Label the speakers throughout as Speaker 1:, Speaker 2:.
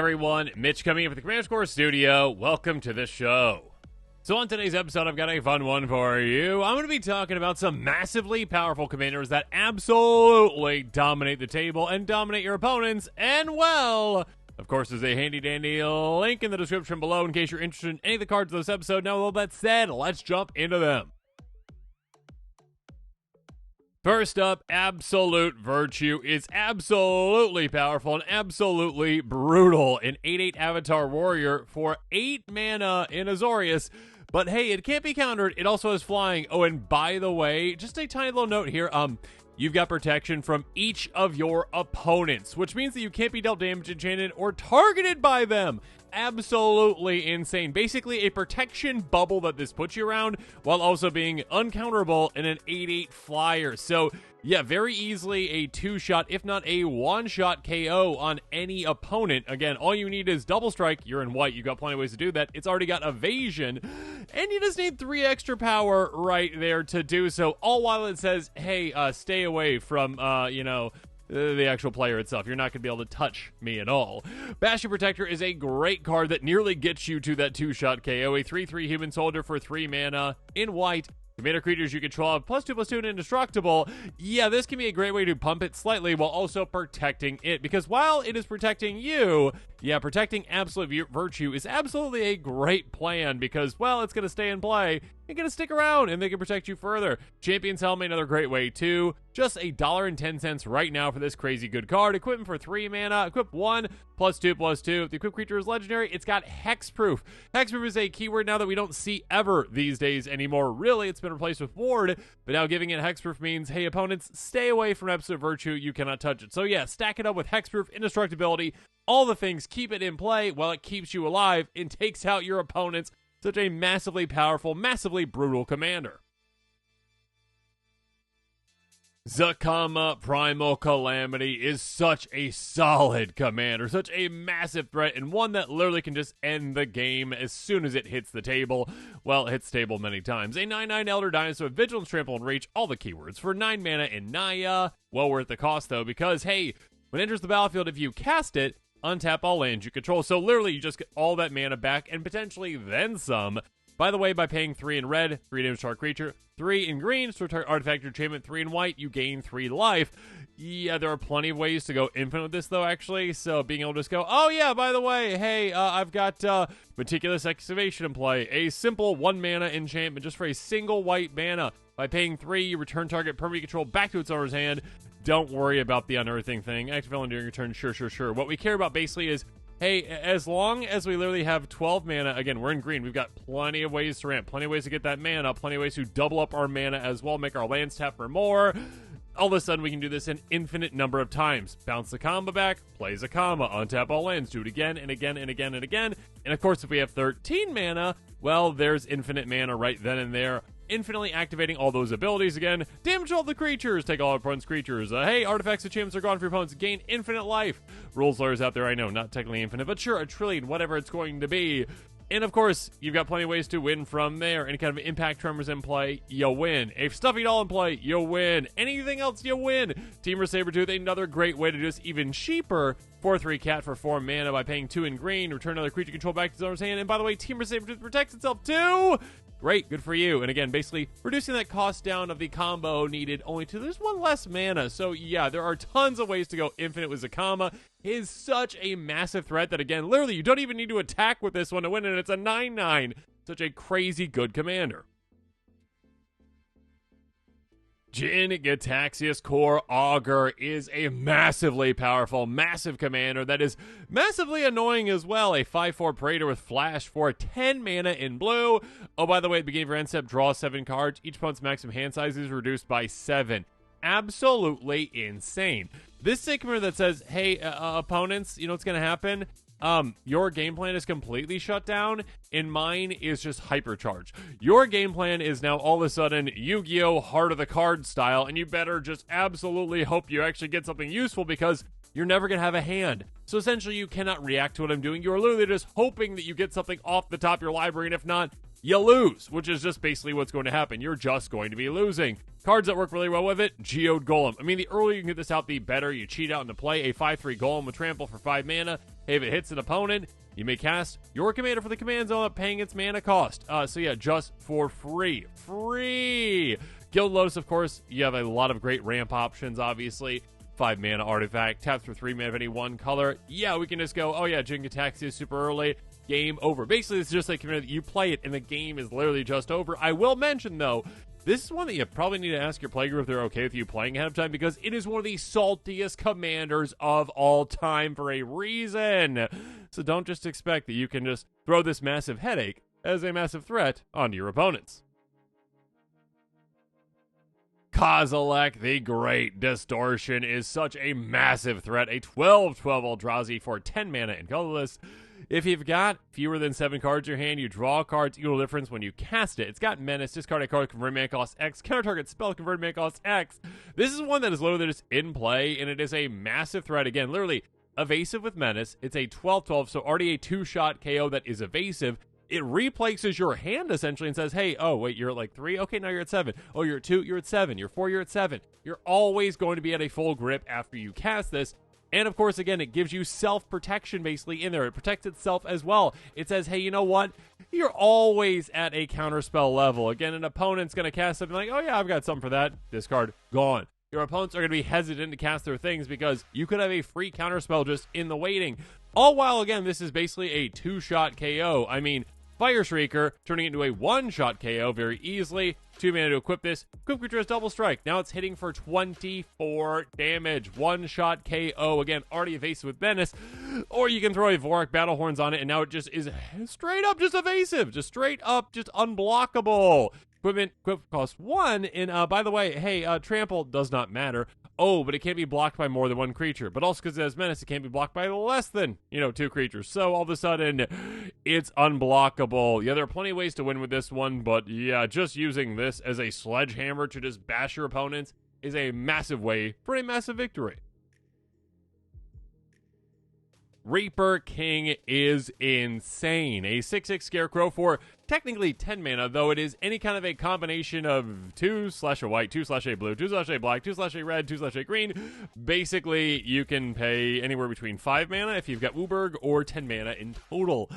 Speaker 1: everyone, Mitch coming in from the Command Core Studio. Welcome to the show. So on today's episode, I've got a fun one for you. I'm going to be talking about some massively powerful commanders that absolutely dominate the table and dominate your opponents, and well, of course, there's a handy-dandy link in the description below in case you're interested in any of the cards of this episode. Now, with all that said, let's jump into them. First up, Absolute Virtue is absolutely powerful and absolutely brutal. An 8/8 Avatar Warrior for 8 mana in Azorius. But hey, it can't be countered. It also has flying. Oh, and by the way, just a tiny little note here. You've got protection from each of your opponents, which means that you can't be dealt damage, enchanted, or targeted by them. Absolutely insane. Basically, a protection bubble that this puts you around while also being uncounterable in an 8/8 flyer. So, yeah, very easily a 2-shot, if not a 1-shot KO on any opponent. Again, all you need is double strike. You're in white. You've got plenty of ways to do that. It's already got evasion, and you just need 3 extra power right there to do so, all while it says, hey, stay away from, the actual player itself. You're not going to be able to touch me at all. Bastion Protector is a great card that nearly gets you to that 2-shot KO. A 3/3 human soldier for 3 mana in white. Commander creatures you control have +2/+2 and indestructible. Yeah, this can be a great way to pump it slightly while also protecting it. Because while it is protecting you, yeah, protecting Absolute Virtue is absolutely a great plan because, well, it's going to stay in play. You're going to stick around and they can protect you further. Champion's Helmet, another great way too. Just $1.10 right now for this crazy good card. Equipment for 3 mana. Equip 1, +2/+2. If the equipped creature is legendary, it's got Hexproof. Hexproof is a keyword now that we don't see ever these days anymore. Really, it's been replaced with Ward, but now giving it Hexproof means, hey, opponents, stay away from Absolute Virtue. You cannot touch it. So yeah, stack it up with Hexproof, Indestructibility, all the things. Keep it in play while it keeps you alive and takes out your opponents. Such a massively powerful, massively brutal commander. Zacama Primal Calamity is such a solid commander, such a massive threat, and one that literally can just end the game as soon as it hits the table. Well, it hits the table many times. A 9/9 Elder Dinosaur with Vigilance, Trample, and Reach, all the keywords, for 9 mana in Naya. Well worth the cost, though, because, hey, when it enters the battlefield, if you cast it, untap all lands you control. So literally, you just get all that mana back and potentially then some. By the way, by paying 3 in red, 3 damage to our creature, 3 in green, so target artifact or enchantment, 3 in white, you gain 3 life. Yeah, there are plenty of ways to go infinite with this, though, actually. So being able to just go, oh yeah, by the way, hey, I've got Meticulous Excavation in play. A simple 1 mana enchantment just for a single white mana. By paying 3, you return target permanent control back to its owner's hand. Don't worry about the unearthing thing. Active element during your turn, sure. What we care about basically is, hey, as long as we literally have 12 mana, again, we're in green, we've got plenty of ways to ramp, plenty of ways to get that mana, plenty of ways to double up our mana as well, make our lands tap for more. All of a sudden, we can do this an infinite number of times. Bounce the combo back, play Zacama, untap all lands, do it again and again and again and again. And of course, if we have 13 mana, well, there's infinite mana right then and there. Infinitely activating all those abilities again. Damage all the creatures. Take all our opponent's creatures. Hey, artifacts and enchantments are gone for your opponents. Gain infinite life. Rules lawyers out there, I know, not technically infinite, but sure, 1 trillion, whatever it's going to be. And of course, you've got plenty of ways to win from there. Any kind of impact tremors in play, you win. A stuffy doll in play, you win. Anything else, you win. Teamer Sabertooth, another great way to do this even cheaper. 4/3 cat for 4 mana by paying 2 in green. Return another creature control back to its owner's hand. And by the way, Teamer Sabertooth protects itself too. Great, good for you. And again, basically reducing that cost down of the combo needed only to there's 1 less mana. So yeah, there are tons of ways to go infinite with Zacama. It is such a massive threat that, again, literally you don't even need to attack with this one to win, and it's a 9/9. Such a crazy good commander. Jin-gitaxias Core Augur is a massively powerful, massive commander that is massively annoying as well. A 5/4 Praetor with Flash for 10 mana in blue. Oh, by the way, at the beginning of your end step, draw 7 cards. Each opponent's maximum hand size is reduced by 7. Absolutely insane. This is a commander that says, hey, opponents, you know what's going to happen? Your game plan is completely shut down, and mine is just hypercharged. Your game plan is now all of a sudden Yu-Gi-Oh! Heart of the Card style, and you better just absolutely hope you actually get something useful because you're never going to have a hand. So essentially, you cannot react to what I'm doing. You are literally just hoping that you get something off the top of your library, and if not, you lose, which is just basically what's going to happen. You're just going to be losing. Cards that work really well with it, Geode Golem. I mean, the earlier you can get this out, the better. You cheat out into play a 5/3 Golem with Trample for 5 mana. If it hits an opponent, you may cast your commander for the command zone without paying its mana cost. So yeah, just for free. Free! Guild Lotus, of course, you have a lot of great ramp options, obviously. 5 mana artifact, taps for 3 mana of any one color. Yeah, we can just go, oh yeah, Jin-gitaxias super early, game over. Basically, it's just like you play it and the game is literally just over. I will mention, though, this is one that you probably need to ask your playgroup if they're okay with you playing ahead of time, because it is one of the saltiest commanders of all time for a reason. So don't just expect that you can just throw this massive headache as a massive threat onto your opponents. Kozilek, the Great Distortion, is such a massive threat. A 12/12 Eldrazi for 10 mana and colorless. If you've got fewer than 7 cards in your hand, you draw cards equal difference when you cast it. It's got menace, discard a card, convert mana cost X, counter target spell, convert mana cost X. This is one that is literally just in play, and it is a massive threat. Again, literally evasive with menace. It's a 12/12, so already a 2-shot KO that is evasive. It replaces your hand essentially and says, hey, oh, wait, you're at like 3? Okay, now you're at 7. Oh, you're at 2? You're at 7. You're 4? You're at 7. You're always going to be at a full grip after you cast this. And of course, again, it gives you self-protection basically in there. It protects itself as well. It says, hey, you know what? You're always at a counterspell level. Again, an opponent's going to cast something like, oh yeah, I've got something for that. Discard, gone. Your opponents are going to be hesitant to cast their things because you could have a free counterspell just in the waiting. All while, again, this is basically a 2-shot KO. I mean, Fire Shrieker, turning it into a 1-shot KO very easily. 2 mana to equip this. Equip creature has double strike. Now it's hitting for 24 damage. 1-shot KO. Again, already evasive with menace. Or you can throw a Vorak Battle Horns on it, and now it just is straight up just evasive. Just straight up just unblockable. Equipment costs 1, and by the way, hey, trample does not matter. Oh, but it can't be blocked by more than 1 creature. But also because it has menace, it can't be blocked by less than, 2 creatures. So all of a sudden, it's unblockable. Yeah, there are plenty of ways to win with this one, but yeah, just using this as a sledgehammer to just bash your opponents is a massive way for a massive victory. Reaper King is insane. A 6/6 Scarecrow for technically 10 mana, though it is any kind of a combination of 2/a white, 2/a blue, 2/a black, 2/a red, 2/a green. Basically, you can pay anywhere between 5 mana if you've got Uberg, or 10 mana in total.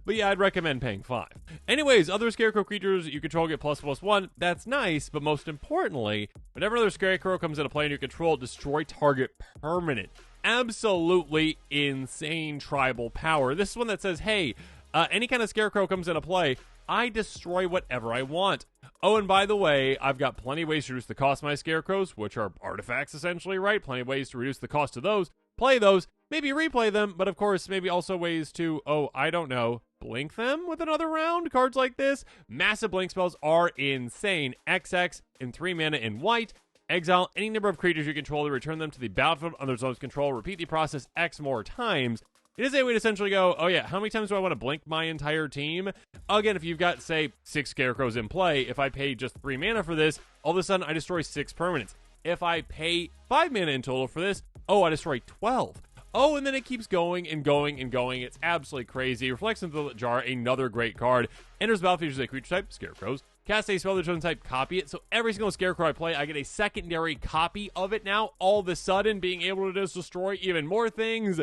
Speaker 1: But yeah, I'd recommend paying 5. Anyways, other Scarecrow creatures you control get ++1. That's nice, but most importantly, whenever another Scarecrow comes into play and you control, destroy target permanent. Absolutely insane tribal power. This is one that says, hey, any kind of Scarecrow comes into play, I destroy whatever I want. Oh, and by the way, I've got plenty of ways to reduce the cost of my Scarecrows, which are artifacts essentially, right? Plenty of ways to reduce the cost of those. Play those, maybe replay them, but of course, maybe also ways to, oh, I don't know, blink them with another round? Cards like this? Massive blink spells are insane. XX in 3 mana in white. Exile any number of creatures you control to return them to the battlefield under the zone's control. Repeat the process X more times. It is a way to essentially go, oh yeah, how many times do I want to blink my entire team? Again, if you've got, say, 6 Scarecrows in play, if I pay just 3 mana for this, all of a sudden I destroy 6 permanents. If I pay 5 mana in total for this, oh, I destroy 12. Oh, and then it keeps going and going and going. It's absolutely crazy. Reflects into the Jar, another great card. Enters battlefield as a creature type, Scarecrows. Cast a spell of the chosen type, copy it. So every single Scarecrow I play, I get a secondary copy of it now. All of a sudden, being able to just destroy even more things.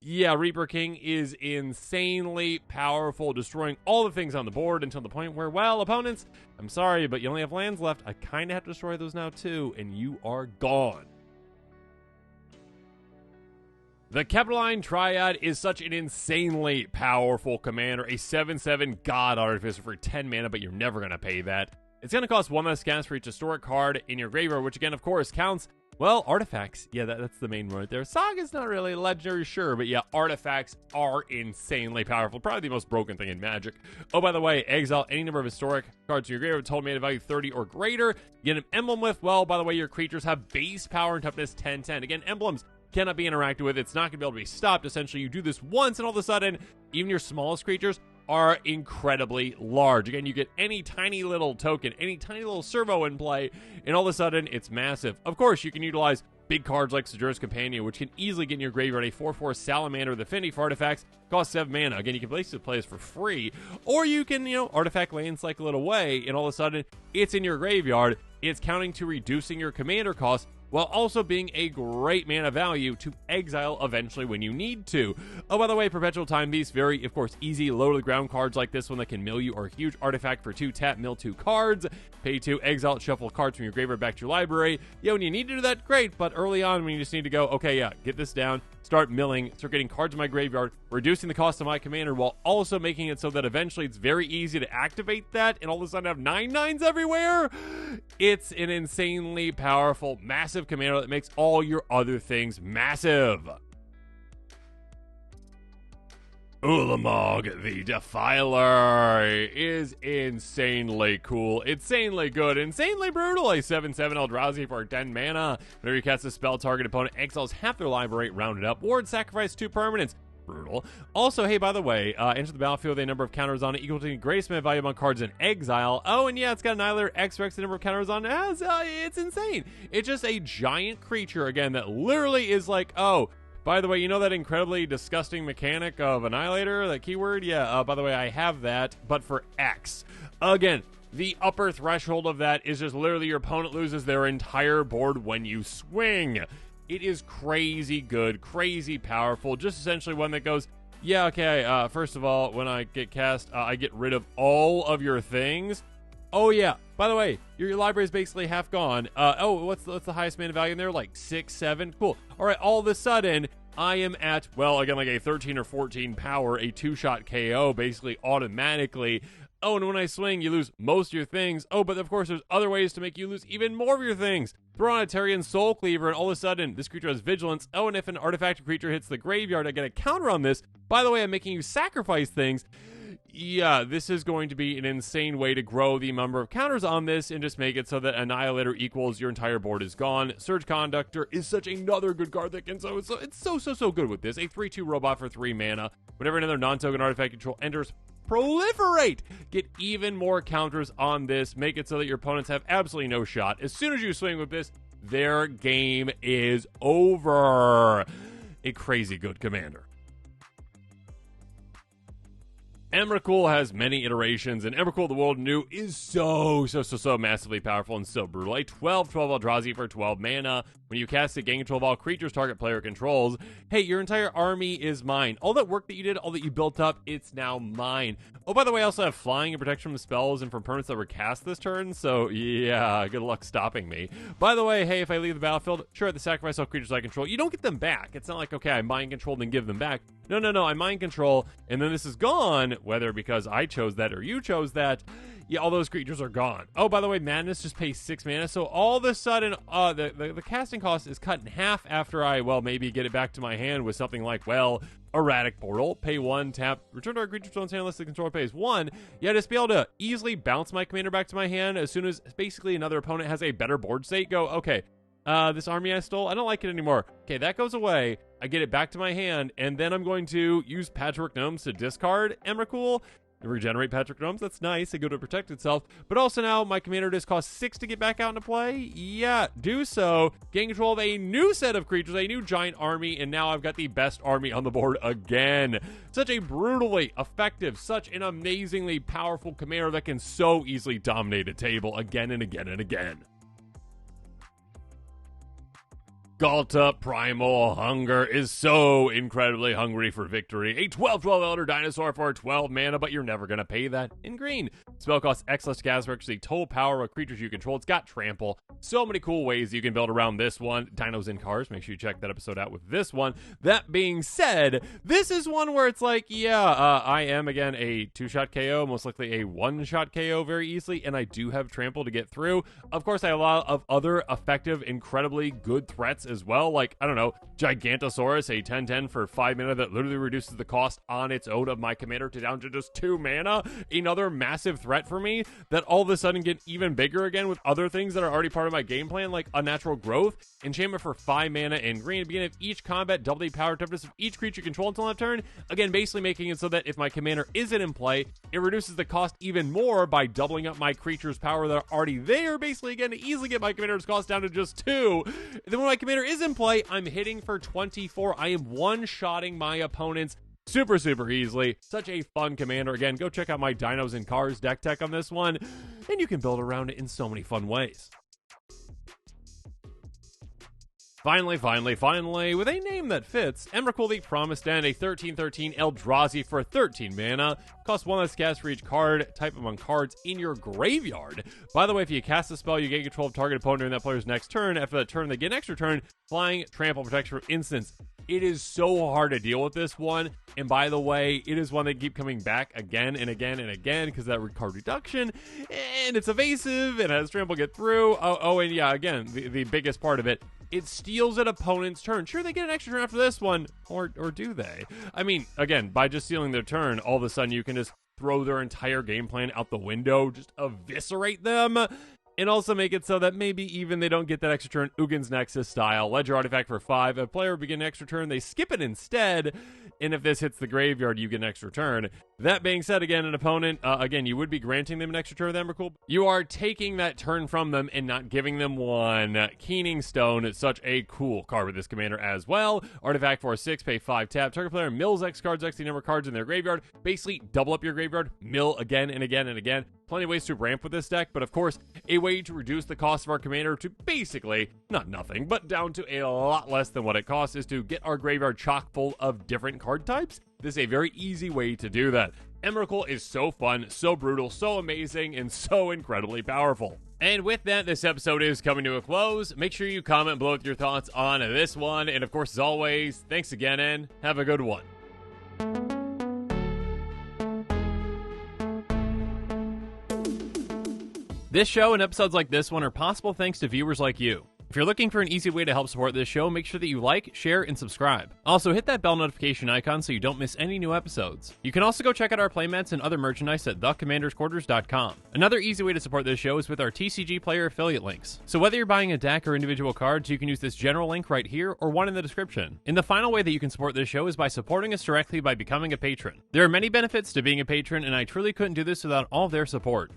Speaker 1: Yeah, Reaper King is insanely powerful, destroying all the things on the board until the point where, well, opponents, I'm sorry, but you only have lands left. I kind of have to destroy those now too, and you are gone. The Capitoline Triad is such an insanely powerful commander, a 7/7 God Artificer for 10 mana, but you're never going to pay that. It's going to cost 1 less cast for each historic card in your graveyard, which again, of course, counts, well, artifacts. Yeah, that's the main one right there. Saga's not really legendary, sure, but yeah, artifacts are insanely powerful. Probably the most broken thing in Magic. Oh, by the way, exile any number of historic cards in your graveyard with total mana value 30 or greater. Get an emblem with, well, by the way, your creatures have base power and toughness 10/10. Again, emblems cannot be interacted with. It's not going to be able to be stopped. Essentially, you do this once, and all of a sudden, even your smallest creatures are incredibly large. Again, you get any tiny little token, any tiny little servo in play, and all of a sudden, it's massive. Of course, you can utilize big cards like Sojourner's Companion, which can easily get in your graveyard a 4/4 Salamander with Affinity for artifacts, costs 7 mana. Again, you can basically play this for free, or you can, artifact land cycle it away, and all of a sudden, it's in your graveyard. It's counting to reducing your commander cost while also being a great mana value to exile eventually when you need to. Oh, by the way, Perpetual Time Beast, very, of course, easy, low to the ground cards like this one that can mill you, or a huge artifact for 2 tap, mill 2 cards, pay 2, exile, shuffle cards from your graveyard back to your library. Yeah, when you need to do that, great, but early on when you just need to go, okay, yeah, get this down, start milling, start getting cards in my graveyard, reducing the cost of my commander while also making it so that eventually it's very easy to activate that and all of a sudden have 9/9s everywhere. It's an insanely powerful, massive commander that makes all your other things massive. Ulamog the Defiler is insanely cool, insanely good, insanely brutal. A 7/7 Eldrazi for 10 mana. Whenever you cast a spell, target opponent exiles half their library, rounded up, or sacrifice 2 permanents. Brutal. Also, hey, by the way, enter the battlefield with a number of counters on it equal to the greatest mana value among cards in exile. Oh, and yeah, it's got Annihilator X Rex, the number of counters on it has. It's insane. It's just a giant creature, again, that literally is like, oh, by the way, you know that incredibly disgusting mechanic of Annihilator, that keyword? Yeah, by the way, I have that, but for X. Again, the upper threshold of that is just literally your opponent loses their entire board when you swing. It is crazy good, crazy powerful, just essentially one that goes, yeah, okay, first of all, when I get cast, I get rid of all of your things. Oh, yeah, by the way, your library is basically half gone. What's the highest mana value in there? Like 6, 7? Cool. All right, all of a sudden, I am at, well, again, like a 13 or 14 power, a 2-shot KO, basically automatically. Oh, and when I swing, you lose most of your things. Oh, but of course, there's other ways to make you lose even more of your things. Throw on a Terrian Soul Cleaver, and all of a sudden, this creature has Vigilance. Oh, and if an artifact creature hits the graveyard, I get a counter on this. By the way, I'm making you sacrifice things. Yeah, this is going to be an insane way to grow the number of counters on this and just make it so that Annihilator equals your entire board is gone. Surge Conductor is such another good card that can it's so good with this. A 3/2 robot for 3 mana. Whenever another non-token artifact control enters, proliferate! Get even more counters on this. Make it so that your opponents have absolutely no shot. As soon as you swing with this, their game is over. A crazy good commander. Emrakul has many iterations, and Emrakul the World Anew is so massively powerful and so brutal. A 12/12 Eldrazi for 12 mana. When you cast it, gain control of all creatures target player controls. Hey, your entire army is mine. All that work that you did, all that you built up, it's now mine. Oh, by the way, I also have flying and protection from spells and from permanents that were cast this turn, so yeah, good luck stopping me. By the way, hey, if I leave the battlefield, sure, the sacrifice all creatures I control, you don't get them back. It's not like, okay, I mind control and then give them back. No, I mind control, and then this is gone, whether because I chose that or you chose that. Yeah, all those creatures are gone. Oh, by the way, Madness just pays 6 mana, so all of a sudden, the casting cost is cut in half after I, well, maybe get it back to my hand with something like, well, Erratic Portal. Pay 1, tap, return to our creature's own hand unless the controller pays 1. Yeah, just be able to easily bounce my commander back to my hand as soon as basically another opponent has a better board state. Go, okay, this army I stole, I don't like it anymore. Okay, that goes away. I get it back to my hand, and then I'm going to use Patchwork Gnomes to discard Emrakul. Regenerate Patchwork Gnomes, that's nice, and go to protect itself. But also now, my commander just costs 6 to get back out into play. Yeah, do so. Gain control of a new set of creatures, a new giant army, and now I've got the best army on the board again. Such a brutally effective, such an amazingly powerful commander that can so easily dominate a table again and again and again. Ghalta Primal Hunger is so incredibly hungry for victory. A 12/12 Elder Dinosaur for 12 mana, but you're never going to pay that in green. Spell costs X less cast for actually total power of creatures you control. It's got trample. So many cool ways you can build around this one. Dinos in Cars, make sure you check that episode out with this one. That being said, this is one where it's like, yeah, I am, again, a 2-shot KO, most likely a 1-shot KO very easily, and I do have trample to get through. Of course, I have a lot of other effective, incredibly good threats as well, like, I don't know, Gigantosaurus, a 10/10 for 5 mana that literally reduces the cost on its own of my commander to down to just 2 mana. Another massive threat for me that all of a sudden get even bigger again with other things that are already part of my game plan, like Unnatural Growth, enchantment for 5 mana in green. At the beginning of each combat, double the power toughness of each creature you control until end turn. Again, basically making it so that if my commander isn't in play, it reduces the cost even more by doubling up my creature's power that are already there, basically, again, to easily get my commander's cost down to just 2. Then when my commander is in play, I'm hitting for 24. I am one-shotting my opponents super easily. Such a fun commander. Again, go check out my Dinos and Cars deck tech on this one, and you can build around it in so many fun ways. Finally, with a name that fits, Emrakul the Promised End, a 13/13 Eldrazi for 13 mana, costs 1 less cast for each card type among cards in your graveyard. By the way, if you cast a spell, you gain control of target opponent during that player's next turn. After that turn, they get an extra turn, flying, trample, protection from instants. It is so hard to deal with this one, and by the way, it is one that keep coming back again and again and again because of that card reduction, and it's evasive, and has trample get through. And yeah, again, the biggest part of it, it steals an opponent's turn. Sure, they get an extra turn after this one, or do they? I mean, again, by just stealing their turn, all of a sudden you can just throw their entire game plan out the window, just eviscerate them, and also make it so that maybe even they don't get that extra turn, Ugin's Nexus style. Ledger artifact for 5. A player would begin an extra turn, they skip it instead, and if this hits the graveyard, you get an extra turn. That being said, again, an opponent, again, you would be granting them an extra turn with Emrakul. You are taking that turn from them and not giving them one. Keening Stone is such a cool card with this commander as well. Artifact for 6, pay 5 tap. Target player mills X cards, X the number of cards in their graveyard. Basically, double up your graveyard, mill again and again and again. Plenty of ways to ramp with this deck, but of course, a way to reduce the cost of our commander to basically, not nothing, but down to a lot less than what it costs is to get our graveyard chock full of different card types. This is a very easy way to do that. Emrakul is so fun, so brutal, so amazing, and so incredibly powerful. And with that, this episode is coming to a close. Make sure you comment below with your thoughts on this one, and of course, as always, thanks again, and have a good one. This show and episodes like this one are possible thanks to viewers like you. If you're looking for an easy way to help support this show, make sure that you like, share, and subscribe. Also, hit that bell notification icon so you don't miss any new episodes. You can also go check out our playmats and other merchandise at thecommandersquarters.com. Another easy way to support this show is with our TCG player affiliate links. So whether you're buying a deck or individual cards, you can use this general link right here or one in the description. And the final way that you can support this show is by supporting us directly by becoming a patron. There are many benefits to being a patron, and I truly couldn't do this without all of their support.